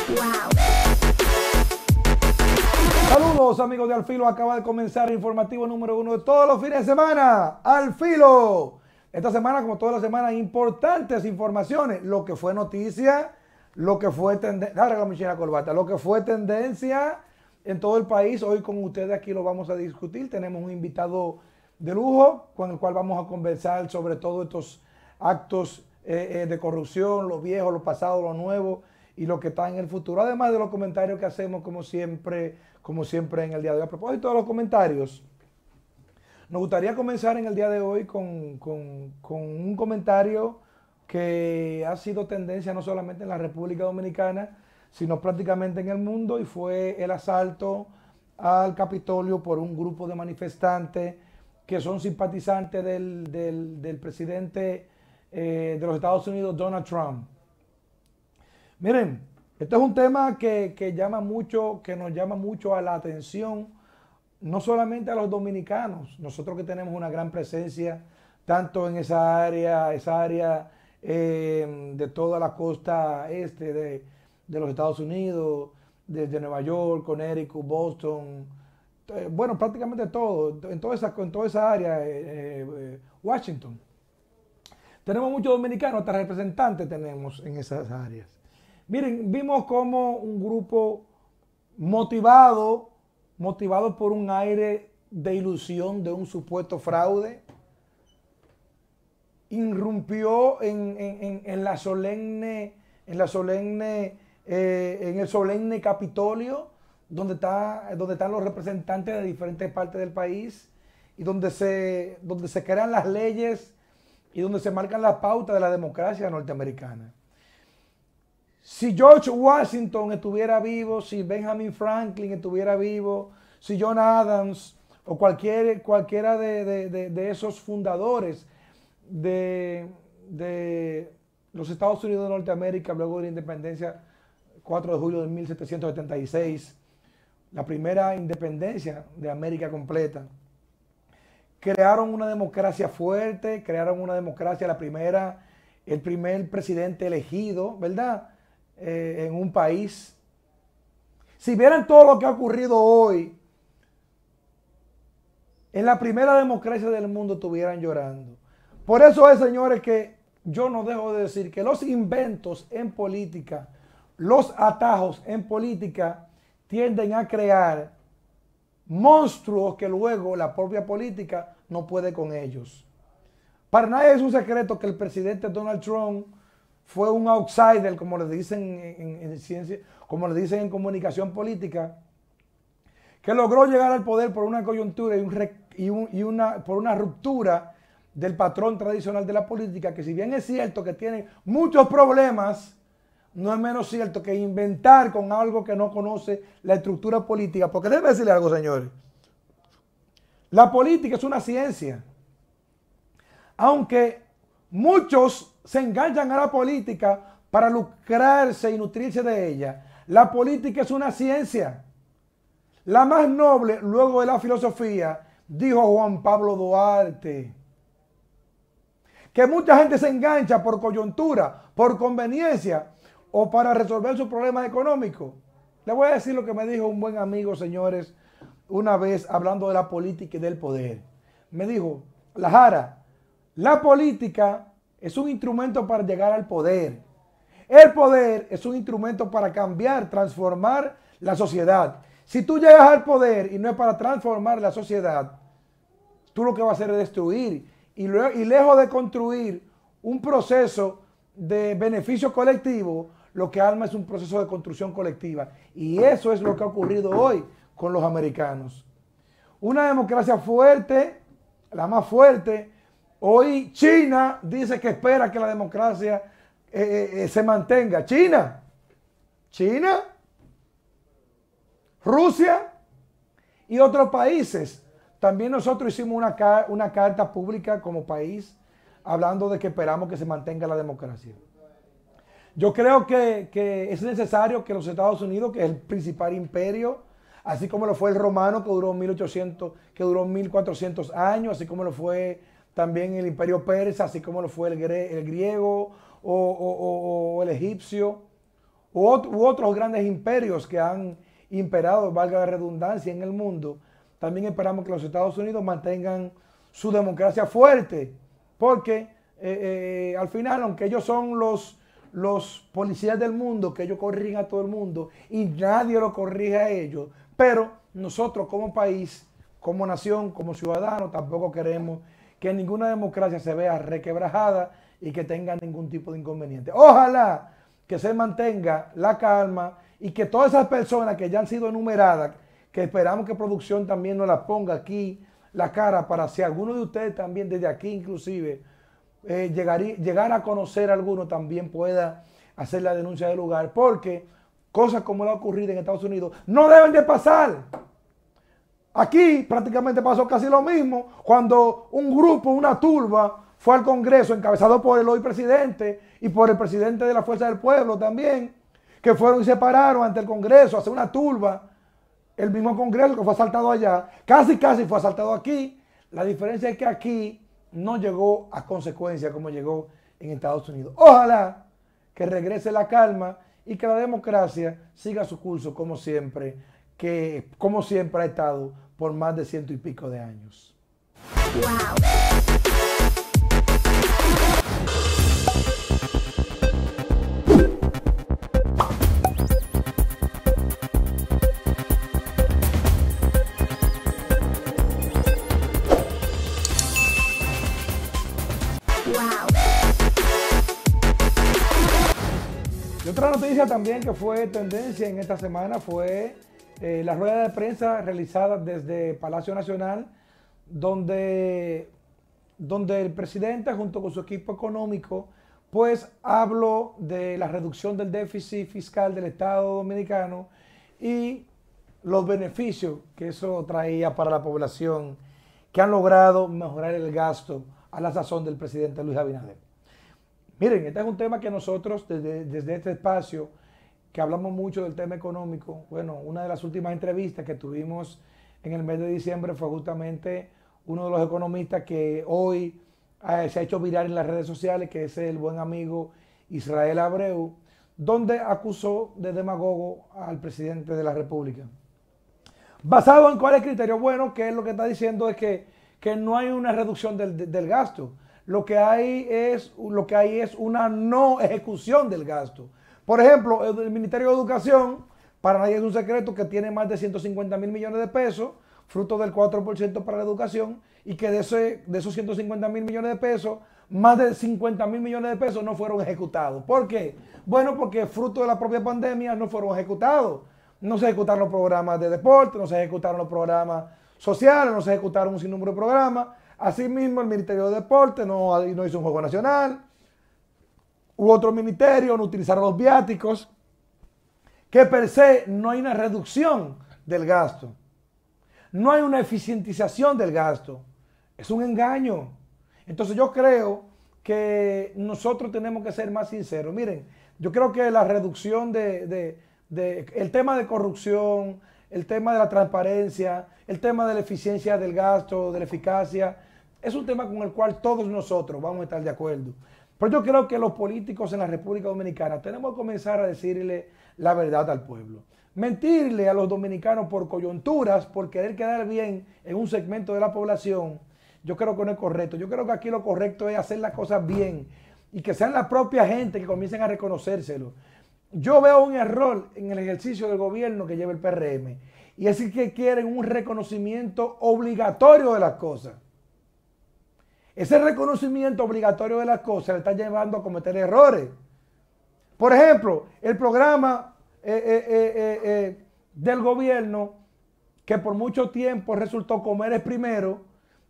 Wow. Saludos amigos de Al Filo, acaba de comenzar el informativo número 1 de todos los fines de semana, Al Filo. Esta semana, como todas las semanas, importantes informaciones, lo que fue noticia, lo que fue tendencia, lo que fue tendencia en todo el país. Hoy con ustedes aquí lo vamos a discutir, tenemos un invitado de lujo con el cual vamos a conversar sobre todos estos actos de corrupción, lo viejo, lo pasado, lo nuevo y lo que está en el futuro, además de los comentarios que hacemos como siempre en el día de hoy. A propósito de los comentarios, nos gustaría comenzar en el día de hoy con un comentario que ha sido tendencia no solamente en la República Dominicana, sino prácticamente en el mundo, y fue el asalto al Capitolio por un grupo de manifestantes que son simpatizantes del presidente de los Estados Unidos, Donald Trump. Miren, este es un tema que nos llama mucho a la atención, no solamente a los dominicanos, nosotros que tenemos una gran presencia tanto en esa área de toda la costa este de los Estados Unidos, desde Nueva York, Connecticut, Boston, bueno, prácticamente todo, en toda esa área, Washington. Tenemos muchos dominicanos, hasta representantes tenemos en esas áreas. Miren, vimos como un grupo motivado por un aire de ilusión de un supuesto fraude, irrumpió en el solemne Capitolio, donde están los representantes de diferentes partes del país y donde se crean las leyes y donde se marcan las pautas de la democracia norteamericana. Si George Washington estuviera vivo, si Benjamin Franklin estuviera vivo, si John Adams o cualquiera de esos fundadores de los Estados Unidos de Norteamérica, luego de la independencia, 4 de julio de 1776, la primera independencia de América completa, crearon una democracia fuerte, crearon una democracia, el primer presidente elegido, ¿verdad?, en un país. Si vieran todo lo que ha ocurrido hoy, en la primera democracia del mundo estuvieran llorando. Por eso es, señores, que yo no dejo de decir que los inventos en política, los atajos en política, tienden a crear monstruos que luego la propia política no puede con ellos. Para nadie es un secreto que el presidente Donald Trump fue un outsider, como le dicen en ciencia, como le dicen en comunicación política, que logró llegar al poder por una coyuntura por una ruptura del patrón tradicional de la política, que si bien es cierto que tiene muchos problemas, no es menos cierto que inventar con algo que no conoce la estructura política. Porque déjeme decirle algo, señores. La política es una ciencia. Aunque muchos se enganchan a la política para lucrarse y nutrirse de ella, la política es una ciencia. La más noble, luego de la filosofía, dijo Juan Pablo Duarte. Que mucha gente se engancha por coyuntura, por conveniencia o para resolver sus problemas económicos. Le voy a decir lo que me dijo un buen amigo, señores, una vez hablando de la política y del poder. Me dijo, Lajara, la política es un instrumento para llegar al poder. El poder es un instrumento para cambiar, transformar la sociedad. Si tú llegas al poder y no es para transformar la sociedad, tú lo que vas a hacer es destruir. Y lejos de construir un proceso de beneficio colectivo, lo que arma es un proceso de construcción colectiva. Y eso es lo que ha ocurrido hoy con los americanos. Una democracia fuerte, la más fuerte. Hoy China dice que espera que la democracia se mantenga. China, Rusia y otros países. También nosotros hicimos una carta pública como país hablando de que esperamos que se mantenga la democracia. Yo creo que es necesario que los Estados Unidos, que es el principal imperio, así como lo fue el romano, que duró 1400 años, así como lo fue también el imperio persa, así como lo fue el griego o el egipcio, u otros grandes imperios que han imperado, valga la redundancia, en el mundo, también esperamos que los Estados Unidos mantengan su democracia fuerte, porque al final, aunque ellos son los policías del mundo, que ellos corrigen a todo el mundo y nadie lo corrige a ellos, pero nosotros como país, como nación, como ciudadanos, tampoco queremos que ninguna democracia se vea requebrajada y que tenga ningún tipo de inconveniente. Ojalá que se mantenga la calma y que todas esas personas que ya han sido enumeradas, que esperamos que producción también nos las ponga aquí la cara para si alguno de ustedes también desde aquí inclusive llegar a conocer a alguno también pueda hacer la denuncia del lugar, porque cosas como la ocurrida en Estados Unidos no deben de pasar. Aquí prácticamente pasó casi lo mismo cuando un grupo, una turba, fue al Congreso encabezado por el hoy presidente y por el presidente de la Fuerza del Pueblo también, que fueron y se pararon ante el Congreso a hacer una turba. El mismo Congreso que fue asaltado allá, casi fue asaltado aquí. La diferencia es que aquí no llegó a consecuencias como llegó en Estados Unidos. Ojalá que regrese la calma y que la democracia siga su curso como siempre ha estado por más de 100 y pico de años. Wow. Y otra noticia también que fue tendencia en esta semana fue la rueda de prensa realizada desde Palacio Nacional, donde el presidente junto con su equipo económico pues habló de la reducción del déficit fiscal del Estado Dominicano y los beneficios que eso traía para la población, que han logrado mejorar el gasto a la sazón del presidente Luis Abinader. Miren, este es un tema que nosotros desde este espacio, que hablamos mucho del tema económico, bueno, una de las últimas entrevistas que tuvimos en el mes de diciembre fue justamente uno de los economistas que hoy se ha hecho viral en las redes sociales, que es el buen amigo Israel Abreu, donde acusó de demagogo al presidente de la República. ¿Basado en cuál es el criterio? Bueno, que él lo que está diciendo es que no hay una reducción del gasto. Lo que hay es una no ejecución del gasto. Por ejemplo, el Ministerio de Educación, para nadie es un secreto que tiene más de 150,000 millones de pesos, fruto del 4% para la educación, y que de esos 150,000 millones de pesos, más de 50,000 millones de pesos no fueron ejecutados. ¿Por qué? Bueno, porque fruto de la propia pandemia no fueron ejecutados. No se ejecutaron los programas de deporte, no se ejecutaron los programas sociales, no se ejecutaron un sinnúmero de programas. Asimismo, el Ministerio de Deporte no hizo un juego nacional. U otro ministerio no utilizaron los viáticos. Que per se no hay una reducción del gasto. No hay una eficientización del gasto. Es un engaño. Entonces yo creo que nosotros tenemos que ser más sinceros. Miren, yo creo que la reducción el tema de corrupción, el tema de la transparencia, el tema de la eficiencia del gasto, de la eficacia, es un tema con el cual todos nosotros vamos a estar de acuerdo. Pero yo creo que los políticos en la República Dominicana tenemos que comenzar a decirle la verdad al pueblo. Mentirle a los dominicanos por coyunturas, por querer quedar bien en un segmento de la población, yo creo que no es correcto. Yo creo que aquí lo correcto es hacer las cosas bien y que sean la propia gente que comiencen a reconocérselo. Yo veo un error en el ejercicio del gobierno que lleva el PRM, y es que quieren un reconocimiento obligatorio de las cosas. Ese reconocimiento obligatorio de las cosas le está llevando a cometer errores. Por ejemplo, el programa del gobierno, que por mucho tiempo resultó comer el primero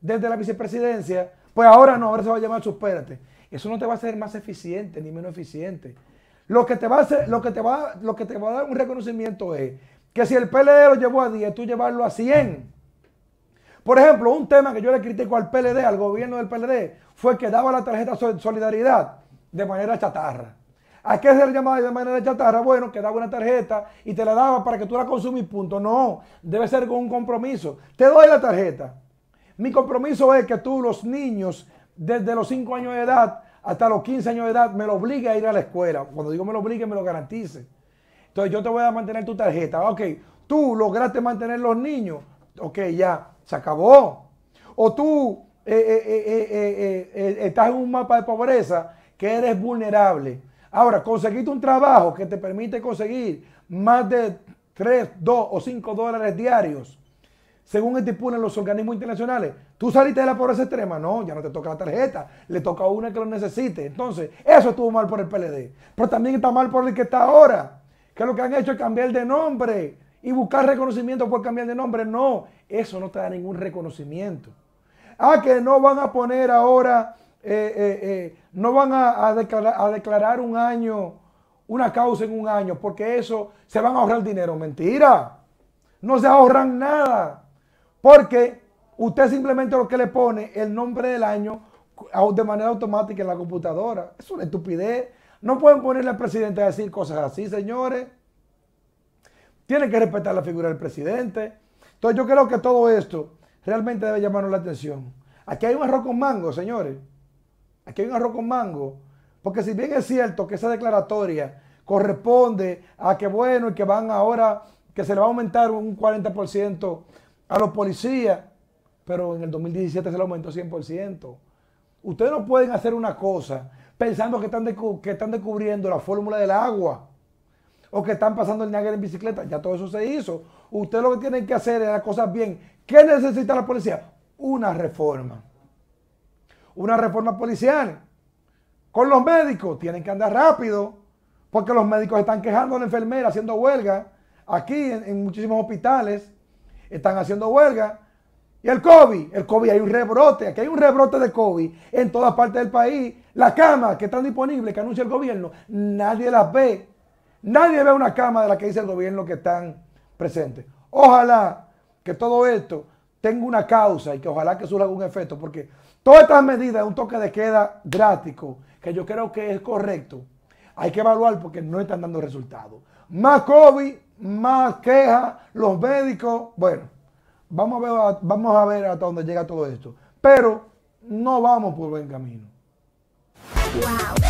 desde la vicepresidencia, pues ahora no, ahora se va a llamar Supérate. Eso no te va a hacer más eficiente ni menos eficiente. Lo que te va a dar un reconocimiento es que si el PLD lo llevó a 10, tú llevarlo a 100. Por ejemplo, un tema que yo le critico al PLD, al gobierno del PLD, fue que daba la tarjeta Solidaridad de manera chatarra. ¿A qué se le llamaba de manera chatarra? Bueno, que daba una tarjeta y te la daba para que tú la consumís, punto. No, debe ser con un compromiso. Te doy la tarjeta. Mi compromiso es que tú, los niños, desde los 5 años de edad hasta los 15 años de edad, me lo obligue a ir a la escuela. Cuando digo me lo obligue, me lo garantice. Entonces yo te voy a mantener tu tarjeta. Ok, tú lograste mantener los niños. Ok, ya, se acabó. O tú estás en un mapa de pobreza que eres vulnerable. Ahora, conseguiste un trabajo que te permite conseguir más de 3, 2 o 5 dólares diarios, según estipulan los organismos internacionales. ¿Tú saliste de la pobreza extrema? No, ya no te toca la tarjeta, le toca a una que lo necesite. Entonces, eso estuvo mal por el PLD. Pero también está mal por el que está ahora, que lo que han hecho es cambiar de nombre y buscar reconocimiento por cambiar de nombre. No, eso no te da ningún reconocimiento. Que no van a poner ahora, no van a declarar un año, una causa en un año, porque eso se van a ahorrar dinero. Mentira, no se ahorran nada, porque usted simplemente lo que le pone el nombre del año de manera automática en la computadora. Es una estupidez. No pueden ponerle al presidente a decir cosas así, señores. Tienen que respetar la figura del presidente. Entonces yo creo que todo esto realmente debe llamarnos la atención. Aquí hay un arroz con mango, señores. Aquí hay un arroz con mango. Porque si bien es cierto que esa declaratoria corresponde a que, bueno, y que van ahora, que se le va a aumentar un 40% a los policías, pero en el 2017 se le aumentó 100%. Ustedes no pueden hacer una cosa pensando que están descubriendo la fórmula del agua o que están pasando el Niágara en bicicleta. Ya todo eso se hizo. Ustedes lo que tienen que hacer es las cosas bien. ¿Qué necesita la policía? Una reforma. Una reforma policial. Con los médicos tienen que andar rápido, porque los médicos están quejando a la enfermera haciendo huelga. Aquí en muchísimos hospitales están haciendo huelga. Y el COVID hay un rebrote. Aquí hay un rebrote de COVID en todas partes del país. Las camas que están disponibles, que anuncia el gobierno, nadie las ve. Nadie ve una cama de la que dice el gobierno que están presentes. Ojalá que todo esto tenga una causa y que ojalá que surja algún efecto, porque todas estas medidas de un toque de queda drástico, que yo creo que es correcto, hay que evaluar porque no están dando resultados. Más COVID, más quejas, los médicos, bueno, vamos a ver hasta dónde llega todo esto. Pero no vamos por buen camino. Wow.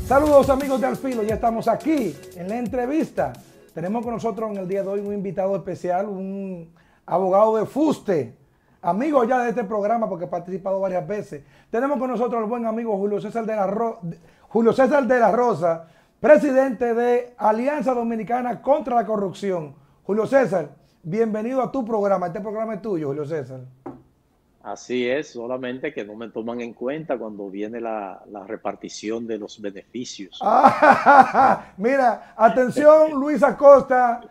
Saludos amigos de Al Filo, ya estamos aquí en la entrevista. Tenemos con nosotros en el día de hoy un invitado especial, un abogado de fuste, amigo ya de este programa porque ha participado varias veces. Tenemos con nosotros al buen amigo Julio César de la Rosa, presidente de Alianza Dominicana contra la Corrupción. Julio César, bienvenido a tu programa. Este programa es tuyo, Julio César. Así es, solamente que no me toman en cuenta cuando viene la repartición de los beneficios. Mira, atención Luis Acosta,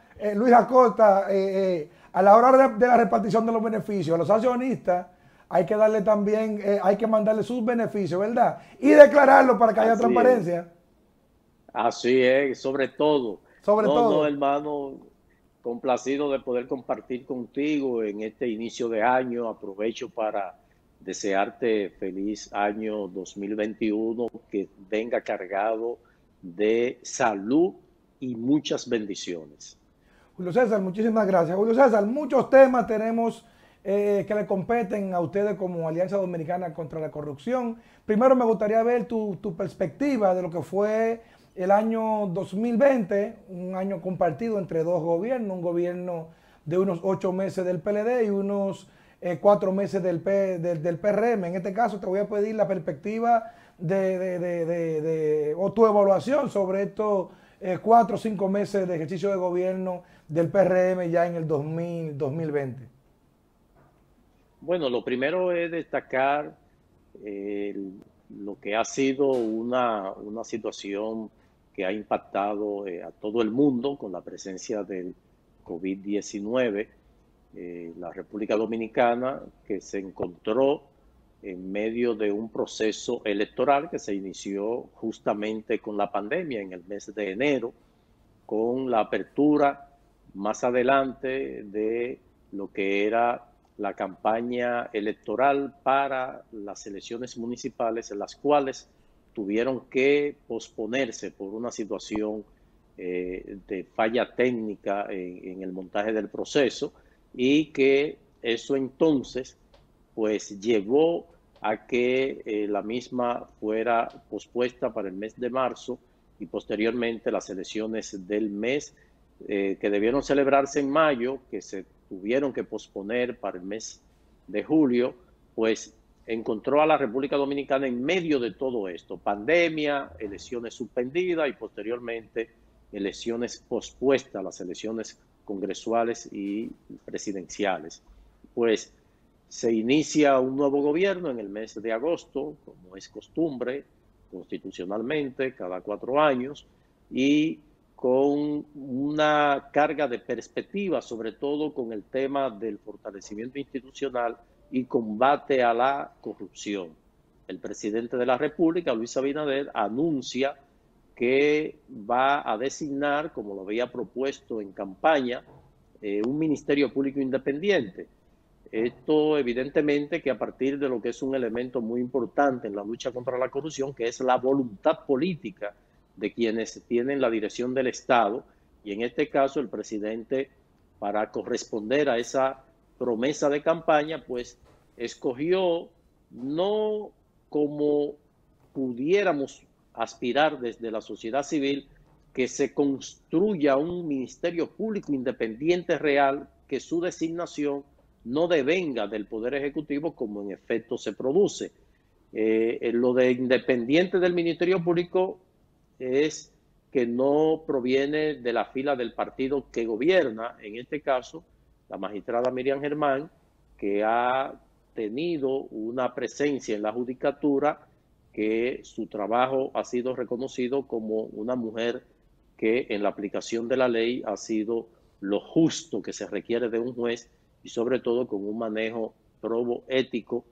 a la hora de la repartición de los beneficios, a los accionistas hay que darle también, hay que mandarle sus beneficios, ¿verdad? Y declararlo para que haya transparencia. Así es, sobre todo. No, hermano. Complacido de poder compartir contigo en este inicio de año. Aprovecho para desearte feliz año 2021, que venga cargado de salud y muchas bendiciones. Julio César, muchísimas gracias. Julio César, muchos temas tenemos que le competen a ustedes como Alianza Dominicana contra la Corrupción. Primero me gustaría ver tu perspectiva de lo que fue el año 2020, un año compartido entre dos gobiernos, un gobierno de unos 8 meses del PLD y unos 4 meses del PRM. En este caso te voy a pedir la perspectiva o tu evaluación sobre estos 4 o 5 meses de ejercicio de gobierno del PRM ya en el 2020. Bueno, lo primero es destacar lo que ha sido una situación que ha impactado a todo el mundo con la presencia del COVID-19. La República Dominicana, que se encontró en medio de un proceso electoral que se inició justamente con la pandemia en el mes de enero, con la apertura más adelante de lo que era la campaña electoral para las elecciones municipales, en las cuales tuvieron que posponerse por una situación de falla técnica en el montaje del proceso, y que eso entonces pues llevó a que la misma fuera pospuesta para el mes de marzo, y posteriormente las elecciones del mes que debieron celebrarse en mayo, que se tuvieron que posponer para el mes de julio, pues encontró a la República Dominicana en medio de todo esto: pandemia, elecciones suspendidas y posteriormente elecciones pospuestas, las elecciones congresuales y presidenciales. Pues se inicia un nuevo gobierno en el mes de agosto, como es costumbre constitucionalmente, cada 4 años, y con una carga de perspectiva, sobre todo con el tema del fortalecimiento institucional y combate a la corrupción. El presidente de la República, Luis Abinader, anuncia que va a designar, como lo había propuesto en campaña, un Ministerio Público Independiente. Esto evidentemente que a partir de lo que es un elemento muy importante en la lucha contra la corrupción, que es la voluntad política de quienes tienen la dirección del Estado, y en este caso el presidente, para corresponder a esa promesa de campaña, pues escogió, no como pudiéramos aspirar desde la sociedad civil, que se construya un Ministerio Público Independiente real, que su designación no devenga del Poder Ejecutivo, como en efecto se produce. Lo de independiente del Ministerio Público es que no proviene de la fila del partido que gobierna, en este caso la magistrada Miriam Germán, que ha tenido una presencia en la judicatura, que su trabajo ha sido reconocido como una mujer que en la aplicación de la ley ha sido lo justo que se requiere de un juez, y sobre todo con un manejo probo ético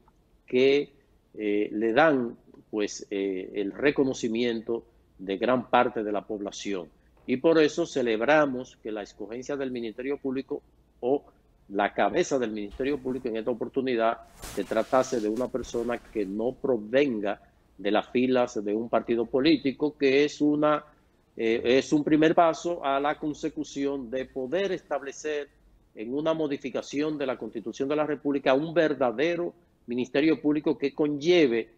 que le dan pues el reconocimiento de gran parte de la población. Y por eso celebramos que la escogencia del Ministerio Público, o la cabeza del Ministerio Público en esta oportunidad, se tratase de una persona que no provenga de las filas de un partido político, que es un primer paso a la consecución de poder establecer en una modificación de la Constitución de la República un verdadero Ministerio Público que conlleve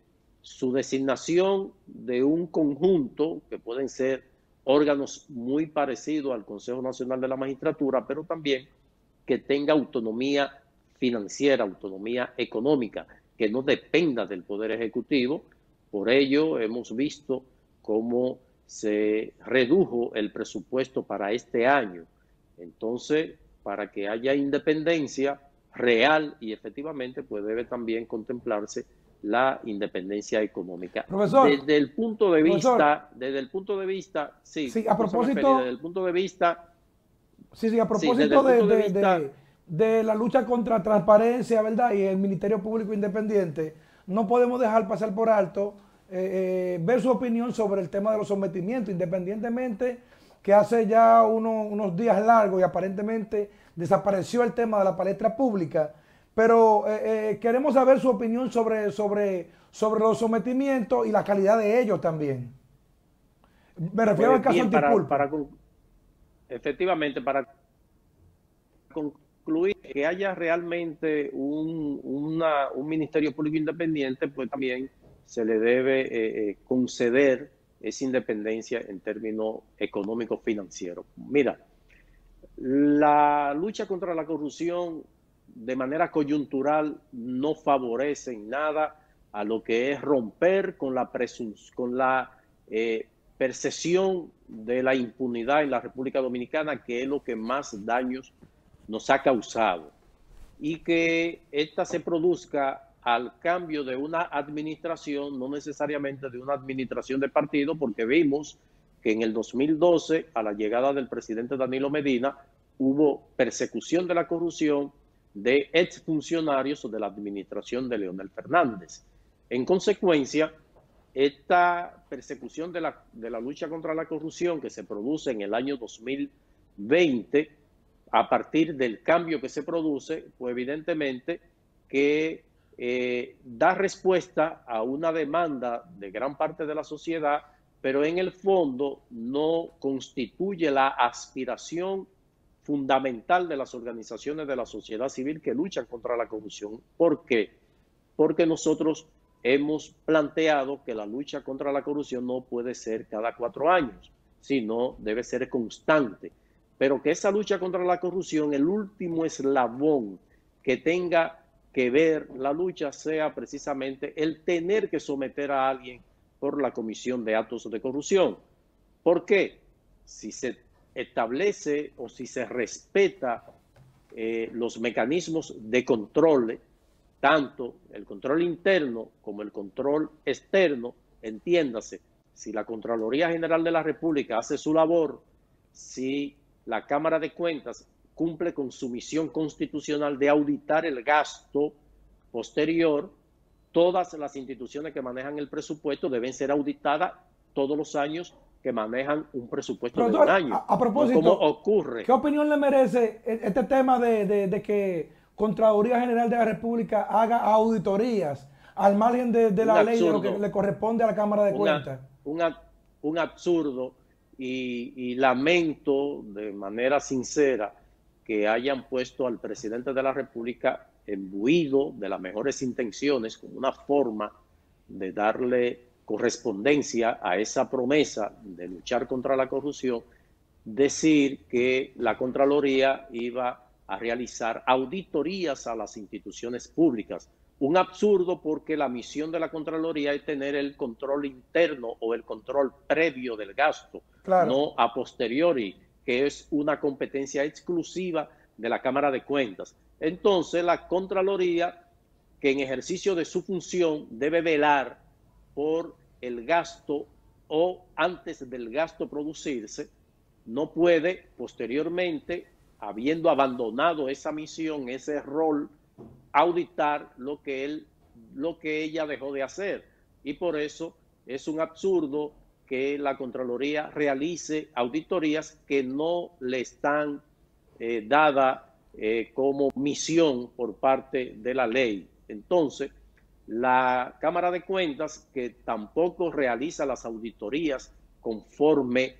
su designación de un conjunto, que pueden ser órganos muy parecidos al Consejo Nacional de la Magistratura, pero también que tenga autonomía financiera, autonomía económica, que no dependa del Poder Ejecutivo. Por ello hemos visto cómo se redujo el presupuesto para este año. Entonces, para que haya independencia real y efectivamente, pues debe también contemplarse la independencia económica. Profesor, desde el punto de vista, sí, sí, a propósito, desde el punto de vista, sí, a propósito de la lucha contra transparencia, ¿verdad? Y el Ministerio Público Independiente, no podemos dejar pasar por alto ver su opinión sobre el tema de los sometimientos, independientemente que hace ya unos días largos y aparentemente desapareció el tema de la palestra pública, pero queremos saber su opinión sobre los sometimientos y la calidad de ellos también. Me refiero al caso Antipulpo. Efectivamente, para concluir, que haya realmente un Ministerio Público Independiente, pues también se le debe conceder esa independencia en términos económicos financieros. Mira, la lucha contra la corrupción de manera coyuntural no favorece en nada a lo que es romper con la percepción de la impunidad en la República Dominicana, que es lo que más daños nos ha causado, y que esta se produzca al cambio de una administración, no necesariamente de una administración de partido, porque vimos que en el 2012, a la llegada del presidente Danilo Medina, hubo persecución de la corrupción de exfuncionarios de la administración de Leonel Fernández. En consecuencia, esta persecución de la lucha contra la corrupción que se produce en el año 2020, a partir del cambio que se produce, pues evidentemente que da respuesta a una demanda de gran parte de la sociedad, pero en el fondo no constituye la aspiración fundamental de las organizaciones de la sociedad civil que luchan contra la corrupción. ¿Por qué? Porque nosotros hemos planteado que la lucha contra la corrupción no puede ser cada 4 años, sino debe ser constante. Pero que esa lucha contra la corrupción, el último eslabón que tenga que ver la lucha sea precisamente el tener que someter a alguien por la comisión de actos de corrupción. ¿Por qué? Si se establece o si se respeta los mecanismos de control, tanto el control interno como el control externo, entiéndase, si la Contraloría General de la República hace su labor, si la Cámara de Cuentas cumple con su misión constitucional de auditar el gasto posterior, todas las instituciones que manejan el presupuesto deben ser auditadas todos los años que manejan un presupuesto de un año. A propósito, ¿cómo ocurre? ¿Qué opinión le merece este tema de que Contraloría General de la República haga auditorías al margen de la ley, de lo que le corresponde a la Cámara de Cuentas? Un absurdo, y lamento de manera sincera que hayan puesto al presidente de la República imbuido de las mejores intenciones, con una forma de darle correspondencia a esa promesa de luchar contra la corrupción, decir que la Contraloría iba a realizar auditorías a las instituciones públicas. Un absurdo, porque la misión de la Contraloría es tener el control interno o el control previo del gasto, claro, no a posteriori, que es una competencia exclusiva de la Cámara de Cuentas. Entonces, la Contraloría, que en ejercicio de su función debe velar por el gasto o antes del gasto producirse, no puede posteriormente, habiendo abandonado esa misión, ese rol, auditar lo que ella dejó de hacer. Y por eso es un absurdo que la Contraloría realice auditorías que no le están dadas como misión por parte de la ley. Entonces, la Cámara de Cuentas, que tampoco realiza las auditorías conforme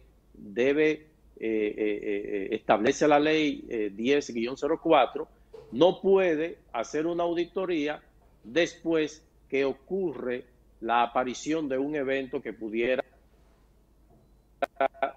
establece la ley 10-04, no puede hacer una auditoría después que ocurre la aparición de un evento que pudiera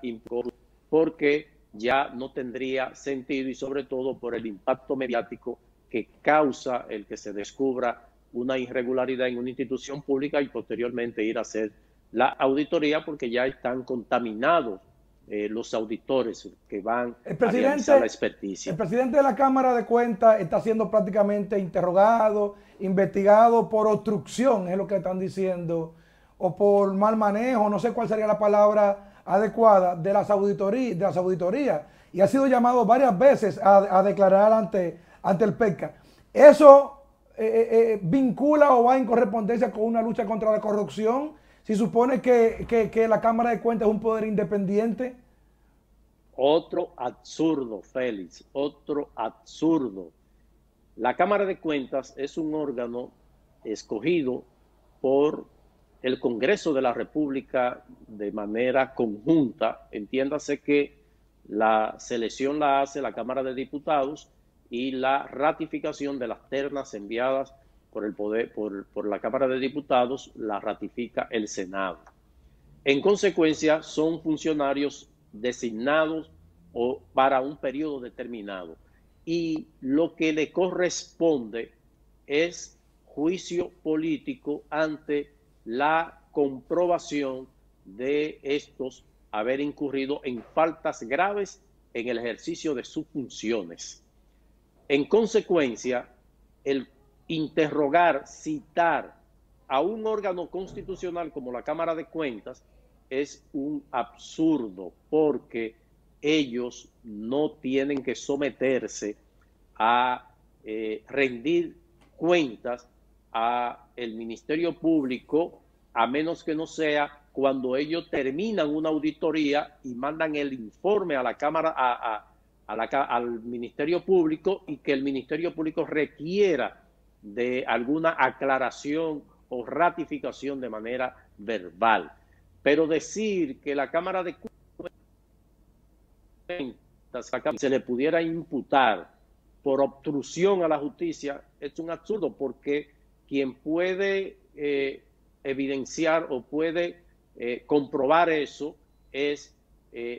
imponer, porque ya no tendría sentido, y sobre todo por el impacto mediático que causa el que se descubra una irregularidad en una institución pública y posteriormente ir a hacer la auditoría, porque ya están contaminados los auditores que van a realizar la experticia. El presidente de la Cámara de Cuentas está siendo prácticamente interrogado, investigado por obstrucción, es lo que están diciendo, o por mal manejo, no sé cuál sería la palabra adecuada, de las auditorías, y ha sido llamado varias veces a declarar ante el PECA. ¿Eso vincula o va en correspondencia con una lucha contra la corrupción? Si supone que la Cámara de Cuentas es un poder independiente. Otro absurdo, Félix, otro absurdo. La Cámara de Cuentas es un órgano escogido por el Congreso de la República de manera conjunta. Entiéndase que la selección la hace la Cámara de Diputados y la ratificación de las ternas enviadas por la Cámara de Diputados la ratifica el Senado. En consecuencia, son funcionarios designados o para un periodo determinado, y lo que le corresponde es juicio político ante la comprobación de estos haber incurrido en faltas graves en el ejercicio de sus funciones. En consecuencia, el interrogar, citar a un órgano constitucional como la Cámara de Cuentas es un absurdo, porque ellos no tienen que someterse a rendir cuentas a el Ministerio Público, a menos que no sea cuando ellos terminan una auditoría y mandan el informe a la Cámara, al Ministerio Público, y que el Ministerio Público requiera de alguna aclaración o ratificación de manera verbal. Pero decir que la Cámara de Cuentas se le pudiera imputar por obstrucción a la justicia es un absurdo, porque quien puede evidenciar o puede comprobar eso es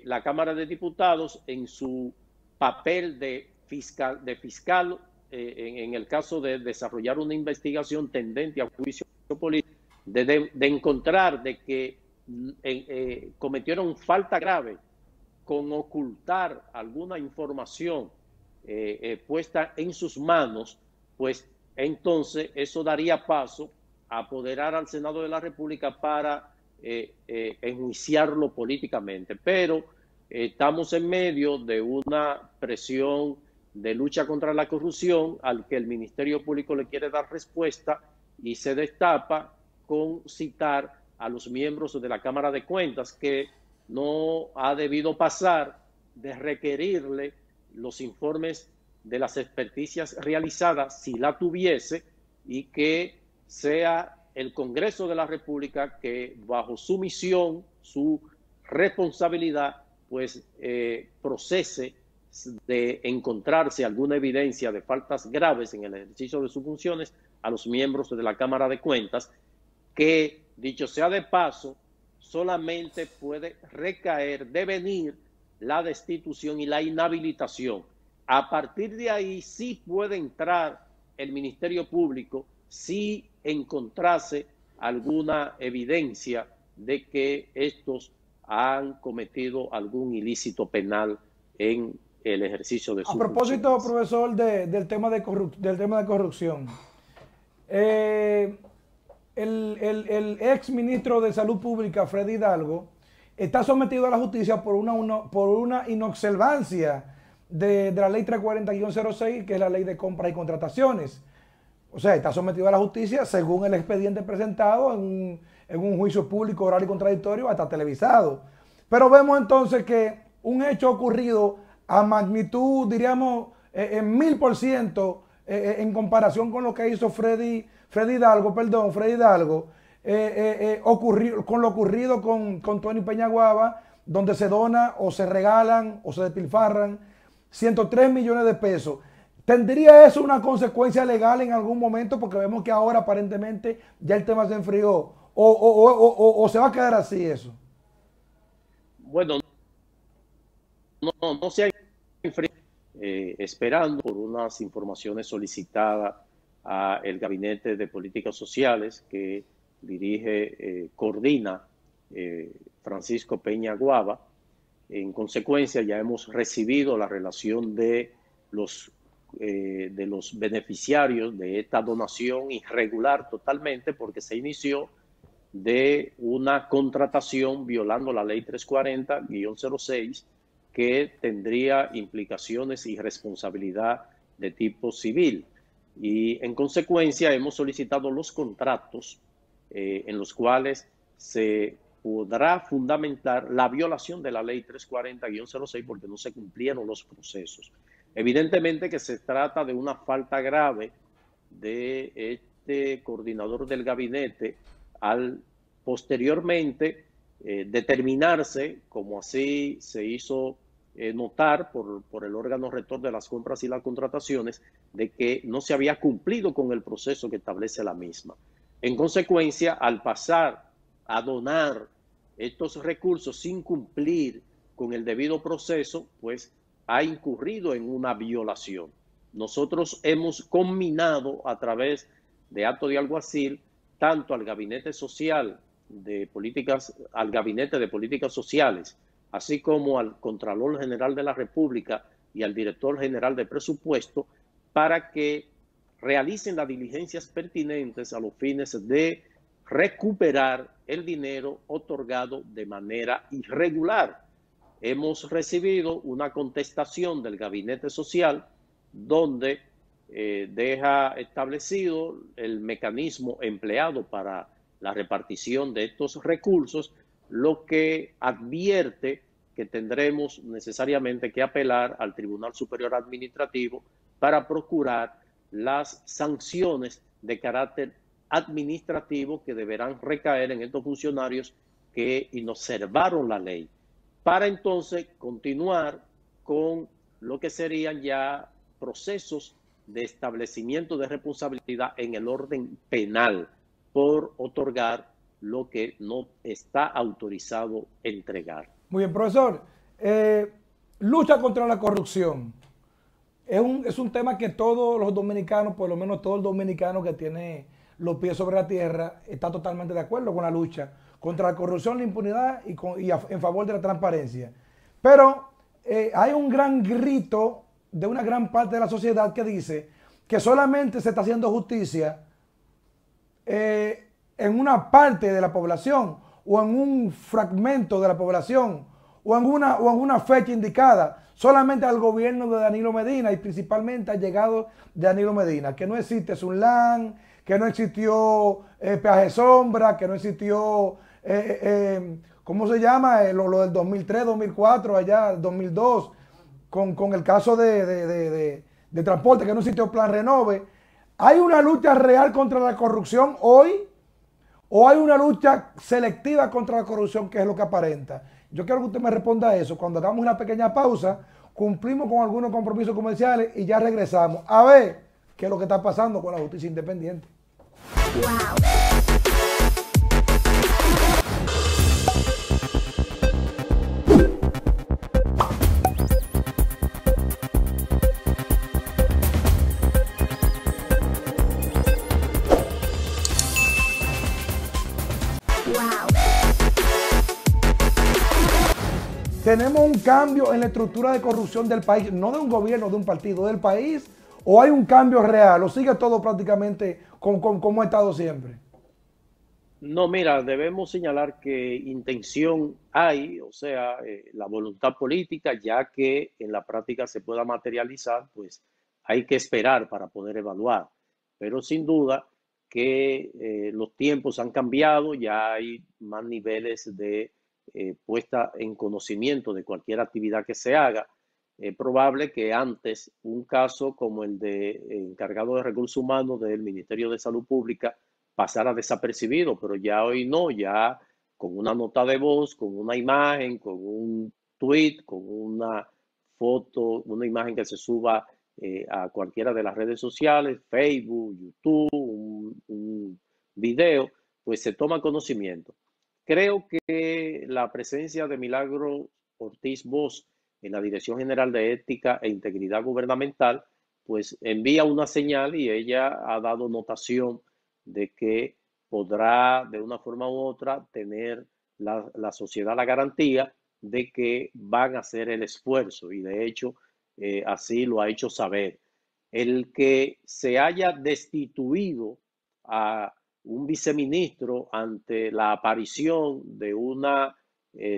la Cámara de Diputados en su papel de fiscal en el caso de desarrollar una investigación tendente a juicio político, de encontrar de que cometieron falta grave con ocultar alguna información puesta en sus manos, pues entonces eso daría paso a apoderar al Senado de la República para enjuiciarlo políticamente. Pero estamos en medio de una presión de lucha contra la corrupción al que el Ministerio Público le quiere dar respuesta y se destapa con citar a los miembros de la Cámara de Cuentas, que no ha debido pasar de requerirle los informes de las experticias realizadas, si la tuviese, y que sea el Congreso de la República que, bajo su misión, su responsabilidad, pues procese de encontrarse alguna evidencia de faltas graves en el ejercicio de sus funciones a los miembros de la Cámara de Cuentas, que, dicho sea de paso, solamente puede recaer, devenir la destitución y la inhabilitación. A partir de ahí sí puede entrar el Ministerio Público si encontrase alguna evidencia de que estos han cometido algún ilícito penal en el ejercicio de sus funciones. A propósito, profesor, del tema de corrupción, el ex ministro de Salud Pública, Freddy Hidalgo, está sometido a la justicia por una inobservancia de la ley 340-06, que es la ley de compras y contrataciones. O sea, está sometido a la justicia según el expediente presentado en un juicio público, oral y contradictorio, hasta televisado. Pero vemos entonces que un hecho ocurrido a magnitud, diríamos, en 1000%, en comparación con lo que hizo Freddy Hidalgo, con lo ocurrido con Tony Peñaguaba, donde se dona o se regalan o se despilfarran 103 millones de pesos. ¿Tendría eso una consecuencia legal en algún momento? Porque vemos que ahora aparentemente ya el tema se enfrió. ¿O se va a quedar así eso? Bueno, no se ha enfriado. Esperando por unas informaciones solicitadas al Gabinete de Políticas Sociales que coordina Francisco Peñaguaba. En consecuencia, ya hemos recibido la relación de los beneficiarios de esta donación irregular totalmente, porque se inició de una contratación violando la ley 340-06, que tendría implicaciones y responsabilidad de tipo civil. Y en consecuencia hemos solicitado los contratos en los cuales se podrá fundamentar la violación de la ley 340-06 porque no se cumplieron los procesos. Evidentemente que se trata de una falta grave de este coordinador del gabinete al posteriormente determinarse, como así se hizo notar por el órgano rector de las compras y las contrataciones, de que no se había cumplido con el proceso que establece la misma. En consecuencia, al pasar a donar estos recursos sin cumplir con el debido proceso, pues ha incurrido en una violación. Nosotros hemos combinado a través de acto de alguacil tanto al Gabinete Social al Gabinete de Políticas Sociales, así como al Contralor General de la República y al Director General de Presupuesto, para que realicen las diligencias pertinentes a los fines de recuperar el dinero otorgado de manera irregular. Hemos recibido una contestación del Gabinete Social donde deja establecido el mecanismo empleado para la repartición de estos recursos, lo que advierte que tendremos necesariamente que apelar al Tribunal Superior Administrativo para procurar las sanciones de carácter administrativo que deberán recaer en estos funcionarios que inobservaron la ley, para entonces continuar con lo que serían ya procesos de establecimiento de responsabilidad en el orden penal por otorgar lo que no está autorizado entregar. Muy bien, profesor. Lucha contra la corrupción. Es un tema que todos los dominicanos, por lo menos todo el dominicano que tiene los pies sobre la tierra, está totalmente de acuerdo con la lucha contra la corrupción, la impunidad en favor de la transparencia. Pero hay un gran grito de una gran parte de la sociedad que dice que solamente se está haciendo justicia en una parte de la población o en un fragmento de la población o en una fecha indicada, solamente al gobierno de Danilo Medina y principalmente al llegado de Danilo Medina, que no existe Sunlan, que no existió Peaje Sombra, que no existió, ¿cómo se llama? Lo del 2003, 2004, allá, 2002, con el caso de transporte, que no existió Plan Renove. ¿Hay una lucha real contra la corrupción hoy? ¿O hay una lucha selectiva contra la corrupción, que es lo que aparenta? Yo quiero que usted me responda a eso. Cuando hagamos una pequeña pausa, cumplimos con algunos compromisos comerciales y ya regresamos a ver qué es lo que está pasando con la justicia independiente. Wow. ¿Tenemos un cambio en la estructura de corrupción del país, no de un gobierno, de un partido, del país? ¿O hay un cambio real? ¿O sigue todo prácticamente como ha estado siempre? No, mira, debemos señalar que intención hay, o sea, la voluntad política, ya que en la práctica se pueda materializar, pues hay que esperar para poder evaluar. Pero sin duda que los tiempos han cambiado, ya hay más niveles de puesta en conocimiento de cualquier actividad que se haga. Es probable que antes un caso como el de encargado de recursos humanos del Ministerio de Salud Pública pasara desapercibido, pero ya hoy no, ya con una nota de voz, con una imagen, con un tweet, con una foto, una imagen que se suba a cualquiera de las redes sociales, Facebook, YouTube, un video, pues se toma conocimiento. Creo que la presencia de Milagro Ortiz Bosch en la Dirección General de Ética e Integridad Gubernamental, pues envía una señal y ella ha dado notación de que podrá de una forma u otra tener la sociedad la garantía de que van a hacer el esfuerzo y de hecho así lo ha hecho saber. El que se haya destituido a un viceministro ante la aparición de una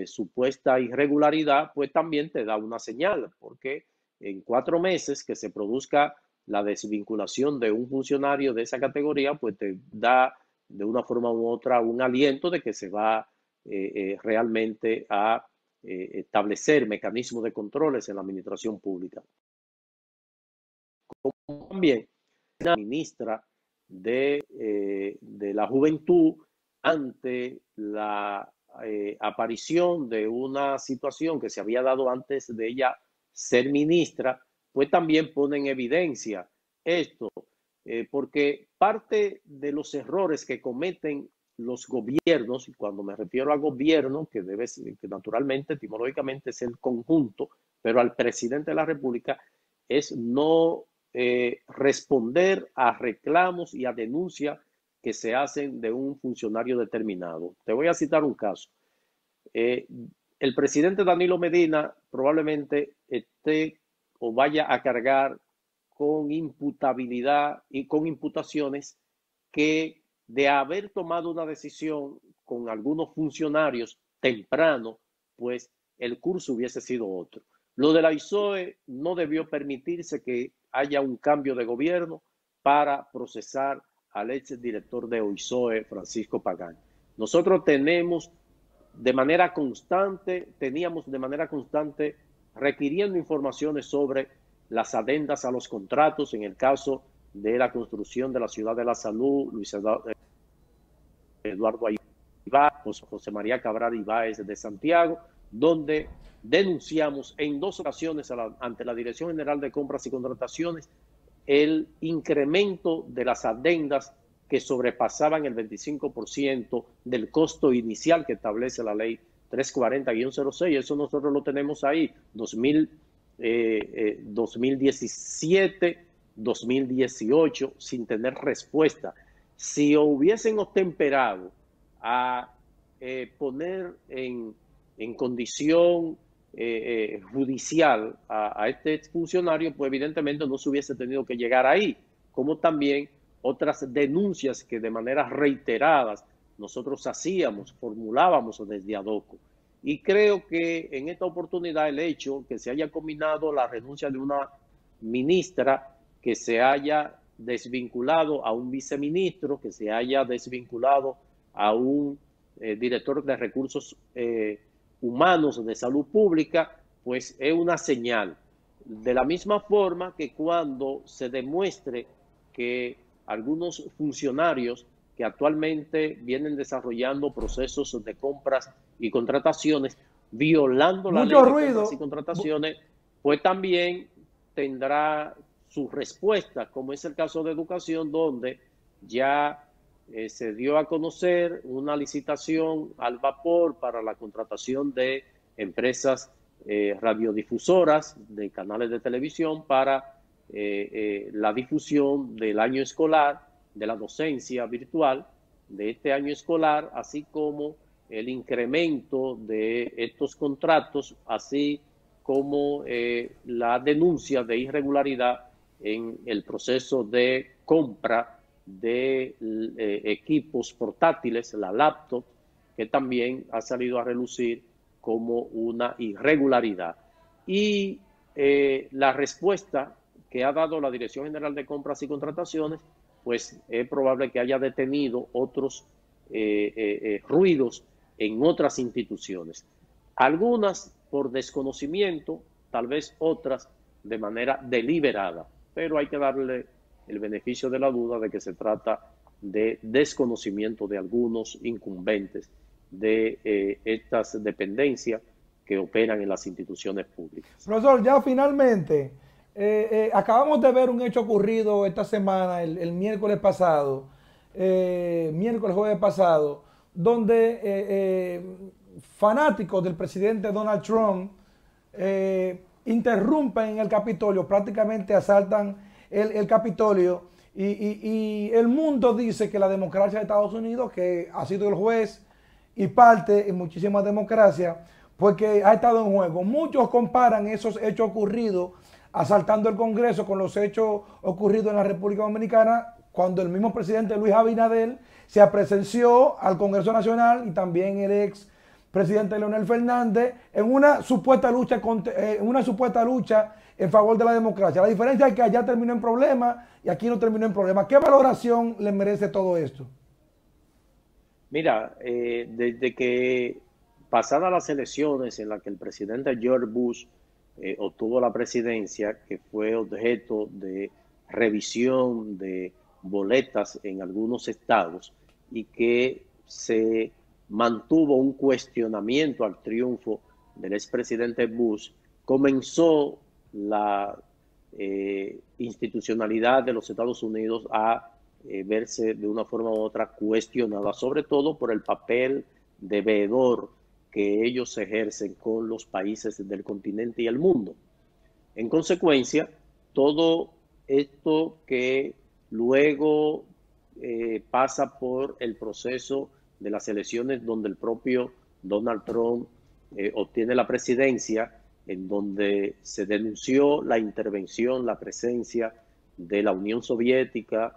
supuesta irregularidad, pues también te da una señal, porque en 4 meses que se produzca la desvinculación de un funcionario de esa categoría, pues te da de una forma u otra un aliento de que se va realmente a establecer mecanismos de controles en la administración pública. Como también la ministra de la Juventud, ante la aparición de una situación que se había dado antes de ella ser ministra, pues también pone en evidencia esto, porque parte de los errores que cometen los gobiernos, y cuando me refiero a gobierno, que debe ser, que naturalmente, etimológicamente es el conjunto, pero al presidente de la República, es no responder a reclamos y a denuncias que se hacen de un funcionario determinado. Te voy a citar un caso. El presidente Danilo Medina probablemente esté o vaya a cargar con imputabilidad y con imputaciones que de haber tomado una decisión con algunos funcionarios temprano, pues el curso hubiese sido otro. Lo de la ISOE no debió permitirse que haya un cambio de gobierno para procesar al ex director de OISOE, Francisco Pagán. Nosotros teníamos de manera constante requiriendo informaciones sobre las adendas a los contratos en el caso de la construcción de la Ciudad de la Salud, Luis Eduardo Ibáez, José María Cabral Ibáez de Santiago, donde denunciamos en 2 ocasiones ante la Dirección General de Compras y Contrataciones el incremento de las adendas que sobrepasaban el 25% del costo inicial que establece la ley 340-06. Eso nosotros lo tenemos ahí, 2017, 2018, sin tener respuesta. Si hubiesen temperado a poner en condición judicial a este exfuncionario, pues evidentemente no se hubiese tenido que llegar ahí, como también otras denuncias que de manera reiteradas nosotros formulábamos desde ADOCO. Y creo que en esta oportunidad el hecho que se haya combinado la renuncia de una ministra, que se haya desvinculado a un viceministro, que se haya desvinculado a un director de recursos humanos de salud pública, pues es una señal. De la misma forma que cuando se demuestre que algunos funcionarios que actualmente vienen desarrollando procesos de compras y contrataciones, violando la ley de compras y contrataciones, pues también tendrá su respuesta, como es el caso de educación, donde ya se dio a conocer una licitación al vapor para la contratación de empresas radiodifusoras de canales de televisión para la difusión del año escolar, de la docencia virtual de este año escolar, así como el incremento de estos contratos, así como la denuncia de irregularidad en el proceso de compra de equipos portátiles, la laptop, que también ha salido a relucir como una irregularidad. Y la respuesta que ha dado la Dirección General de Compras y Contrataciones, pues es probable que haya detenido otros ruidos en otras instituciones. Algunas por desconocimiento, tal vez otras de manera deliberada, pero hay que darle el beneficio de la duda de que se trata de desconocimiento de algunos incumbentes de estas dependencias que operan en las instituciones públicas. Profesor, ya finalmente, acabamos de ver un hecho ocurrido esta semana, el miércoles pasado, jueves pasado, donde fanáticos del presidente Donald Trump interrumpen el Capitolio, prácticamente asaltan el Capitolio y el mundo dice que la democracia de Estados Unidos, que ha sido el juez y parte en muchísimas democracias, porque ha estado en juego. Muchos comparan esos hechos ocurridos asaltando el Congreso con los hechos ocurridos en la República Dominicana cuando el mismo presidente Luis Abinader se presenció al Congreso Nacional y también el ex presidente Leonel Fernández en una supuesta lucha en favor de la democracia. La diferencia es que allá terminó en problemas y aquí no terminó en problemas. ¿Qué valoración le merece todo esto? Mira, desde que pasadas las elecciones en las que el presidente George Bush obtuvo la presidencia, que fue objeto de revisión de boletas en algunos estados y que se mantuvo un cuestionamiento al triunfo del expresidente Bush, comenzó la institucionalidad de los Estados Unidos a verse de una forma u otra cuestionada, sobre todo por el papel de veedor que ellos ejercen con los países del continente y el mundo. En consecuencia, todo esto que luego pasa por el proceso de las elecciones donde el propio Donald Trump obtiene la presidencia, en donde se denunció la intervención, la presencia de la Unión Soviética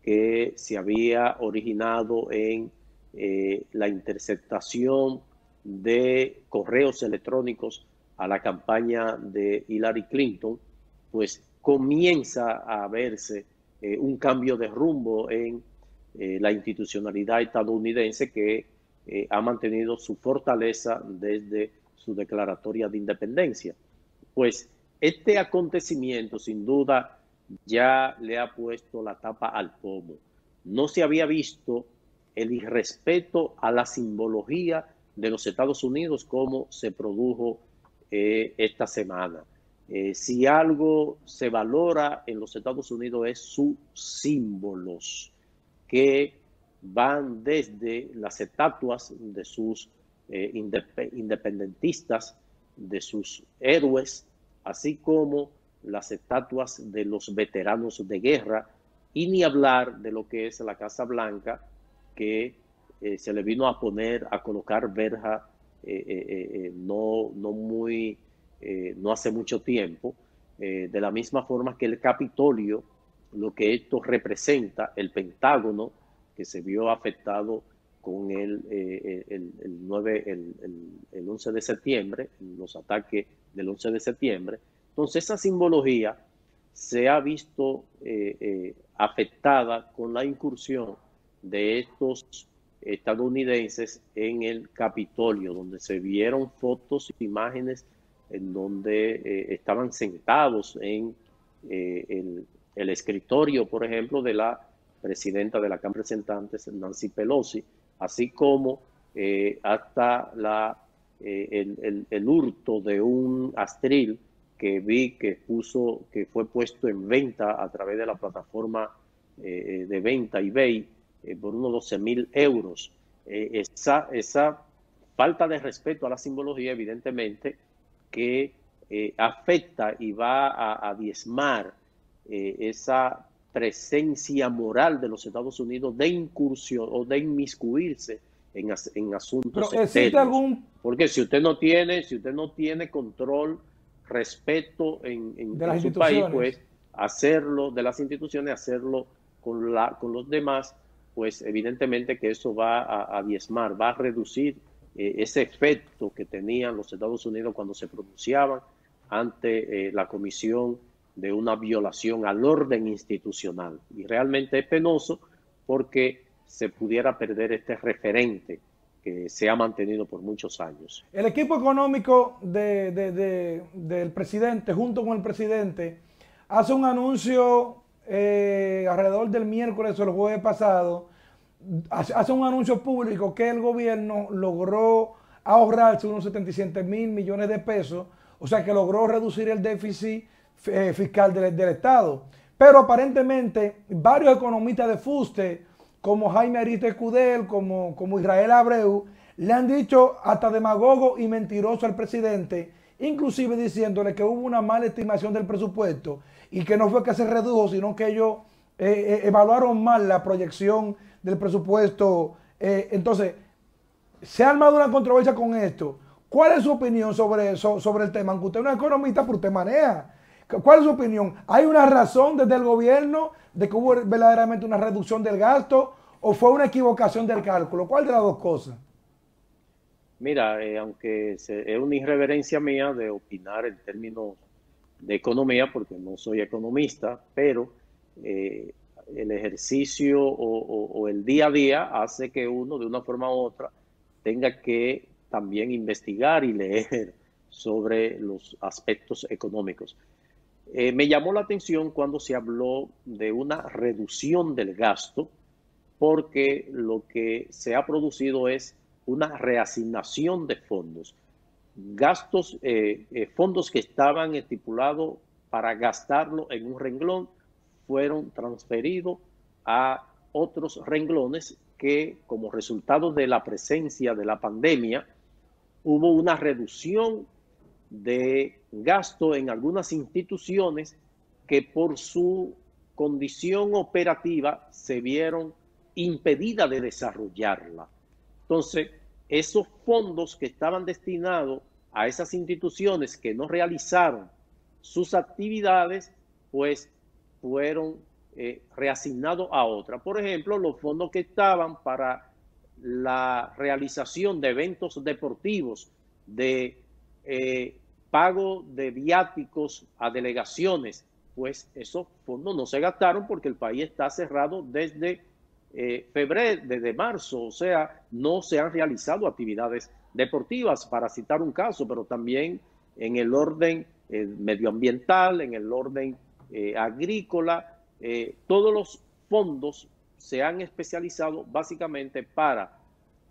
que se había originado en la interceptación de correos electrónicos a la campaña de Hillary Clinton, pues comienza a verse un cambio de rumbo en la institucionalidad estadounidense que ha mantenido su fortaleza desde su declaratoria de independencia. Pues este acontecimiento sin duda ya le ha puesto la tapa al pomo. No se había visto el irrespeto a la simbología de los Estados Unidos como se produjo esta semana. Si algo se valora en los Estados Unidos es sus símbolos, que van desde las estatuas de sus independentistas, de sus héroes, así como las estatuas de los veteranos de guerra, y ni hablar de lo que es la Casa Blanca, que se le vino a colocar verja no hace mucho tiempo, de la misma forma que el Capitolio, lo que esto representa, el Pentágono, que se vio afectado con el 11 de septiembre, los ataques del 11 de septiembre. Entonces esa simbología se ha visto afectada con la incursión de estos estadounidenses en el Capitolio, donde se vieron fotos e imágenes en donde estaban sentados en el escritorio, por ejemplo, de la presidenta de la Cámara de Representantes, Nancy Pelosi, así como hasta el hurto de un astril que vi que fue puesto en venta a través de la plataforma de venta eBay por unos 12,000 euros. Esa falta de respeto a la simbología, evidentemente, que afecta y va a diezmar esa presencia moral de los Estados Unidos de incursión o de inmiscuirse en asuntos externos. Porque si usted no tiene control, respeto en su país, pues hacerlo de las instituciones, hacerlo con los demás, pues evidentemente que eso va a diezmar, va a reducir ese efecto que tenían los Estados Unidos cuando se pronunciaban ante la comisión de una violación al orden institucional. Y realmente es penoso porque se pudiera perder este referente que se ha mantenido por muchos años. El equipo económico del presidente, junto con el presidente, hace un anuncio alrededor del miércoles o el jueves pasado, hace un anuncio público que el gobierno logró ahorrarse unos 77,000 millones de pesos, o sea que logró reducir el déficit fiscal del Estado. Pero aparentemente varios economistas de fuste, como Jaime Arista Escudel, como Israel Abreu, le han dicho hasta demagogo y mentiroso al presidente, inclusive diciéndole que hubo una mala estimación del presupuesto y que no fue que se redujo, sino que ellos evaluaron mal la proyección del presupuesto. Entonces, se ha armado una controversia con esto. ¿Cuál es su opinión sobre el tema? Aunque usted es un economista, pero usted maneja. ¿Cuál es su opinión? ¿Hay una razón desde el gobierno de que hubo verdaderamente una reducción del gasto o fue una equivocación del cálculo? ¿Cuál de las dos cosas? Mira, aunque es una irreverencia mía de opinar en términos de economía, porque no soy economista, pero el ejercicio o el día a día hace que uno, de una forma u otra, tenga que también investigar y leer sobre los aspectos económicos. Me llamó la atención cuando se habló de una reducción del gasto, porque lo que se ha producido es una reasignación de fondos. Fondos que estaban estipulados para gastarlo en un renglón fueron transferidos a otros renglones que, como resultado de la presencia de la pandemia, hubo una reducción de gasto en algunas instituciones que por su condición operativa se vieron impedidas de desarrollarla. Entonces, esos fondos que estaban destinados a esas instituciones que no realizaron sus actividades, pues fueron reasignados a otras. Por ejemplo, los fondos que estaban para la realización de eventos deportivos, de pago de viáticos a delegaciones, pues esos fondos no se gastaron porque el país está cerrado desde febrero, desde marzo, o sea, no se han realizado actividades deportivas, para citar un caso, pero también en el orden medioambiental, en el orden agrícola, todos los fondos se han especializado básicamente para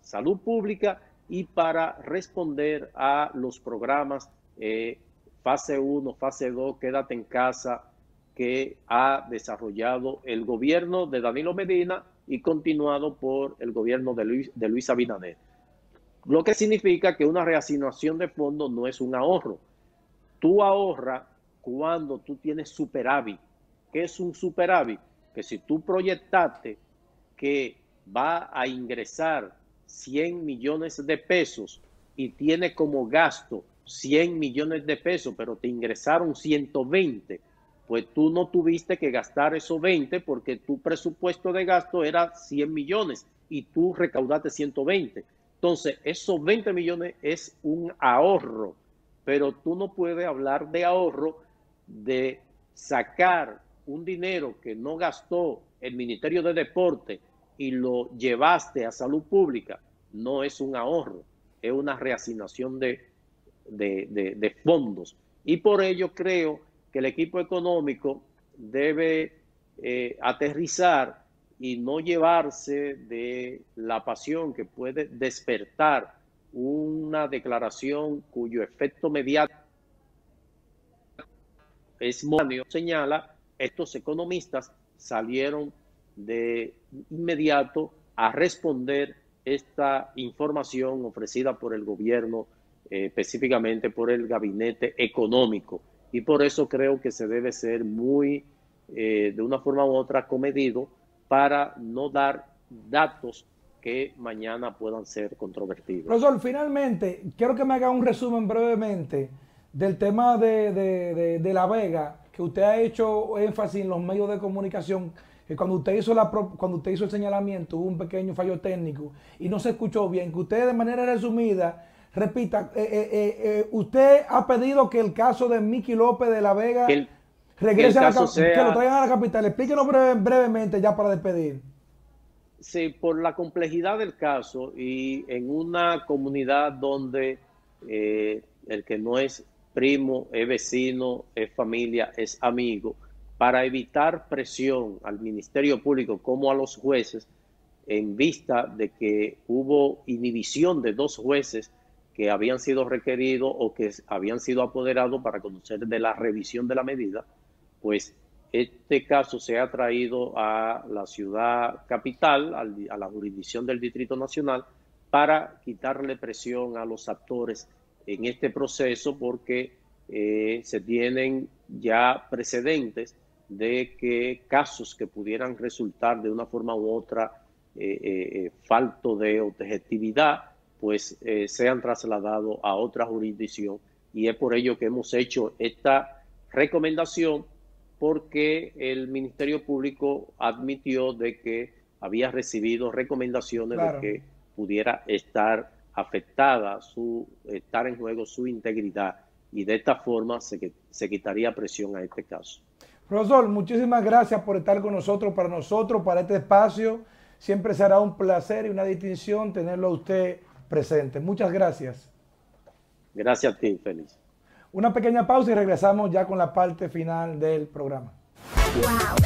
salud pública y para responder a los programas fase 1, fase 2, quédate en casa, que ha desarrollado el gobierno de Danilo Medina y continuado por el gobierno de Luis Abinader. Lo que significa que una reasignación de fondos no es un ahorro. Tú ahorras cuando tú tienes superávit. ¿Qué es un superávit? Que si tú proyectaste que va a ingresar 100 millones de pesos y tiene como gasto 100 millones de pesos, pero te ingresaron 120, pues tú no tuviste que gastar esos 20 porque tu presupuesto de gasto era 100 millones y tú recaudaste 120. Entonces, esos 20 millones es un ahorro, pero tú no puedes hablar de ahorro de sacar un dinero que no gastó el Ministerio de Deporte y lo llevaste a salud pública. No es un ahorro, es una reasignación de fondos. Y por ello creo que el equipo económico debe aterrizar y no llevarse de la pasión que puede despertar una declaración cuyo efecto mediático es momentáneo. Señala, estos economistas salieron de inmediato a responder esta información ofrecida por el gobierno, específicamente por el gabinete económico. Y por eso creo que se debe ser muy, de una forma u otra, comedido para no dar datos que mañana puedan ser controvertidos. Profesor, finalmente, quiero que me haga un resumen brevemente del tema de La Vega, que usted ha hecho énfasis en los medios de comunicación, que cuando usted hizo el señalamiento hubo un pequeño fallo técnico y no se escuchó bien, que usted de manera resumida repita, usted ha pedido que el caso de Mickey López de La Vega regrese a la capital, que lo traigan a la capital. Explíquenos brevemente ya para despedir. Sí, por la complejidad del caso y en una comunidad donde el que no es primo, es vecino, es familia, es amigo, para evitar presión al Ministerio Público como a los jueces, en vista de que hubo inhibición de 2 jueces que habían sido requeridos o que habían sido apoderados para conocer de la revisión de la medida, pues este caso se ha traído a la ciudad capital, a la jurisdicción del Distrito Nacional, para quitarle presión a los actores en este proceso, porque se tienen ya precedentes de que casos que pudieran resultar de una forma u otra falto de objetividad, pues sean trasladados a otra jurisdicción, y es por ello que hemos hecho esta recomendación, porque el Ministerio Público admitió de que había recibido recomendaciones de que pudiera estar afectada, estar en juego su integridad, y de esta forma se quitaría presión a este caso. Profesor, muchísimas gracias por estar con nosotros, para este espacio. Siempre será un placer y una distinción tenerlo a usted presente. Muchas gracias. Gracias a ti, Félix. Una pequeña pausa y regresamos ya con la parte final del programa. Wow.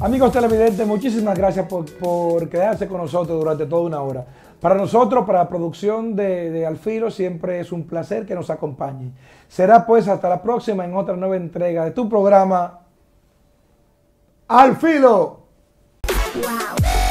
Amigos televidentes, muchísimas gracias por quedarse con nosotros durante toda una hora. Para nosotros, para la producción de Al Filo, siempre es un placer que nos acompañen. Será pues hasta la próxima en otra nueva entrega de tu programa Al Filo. Wow.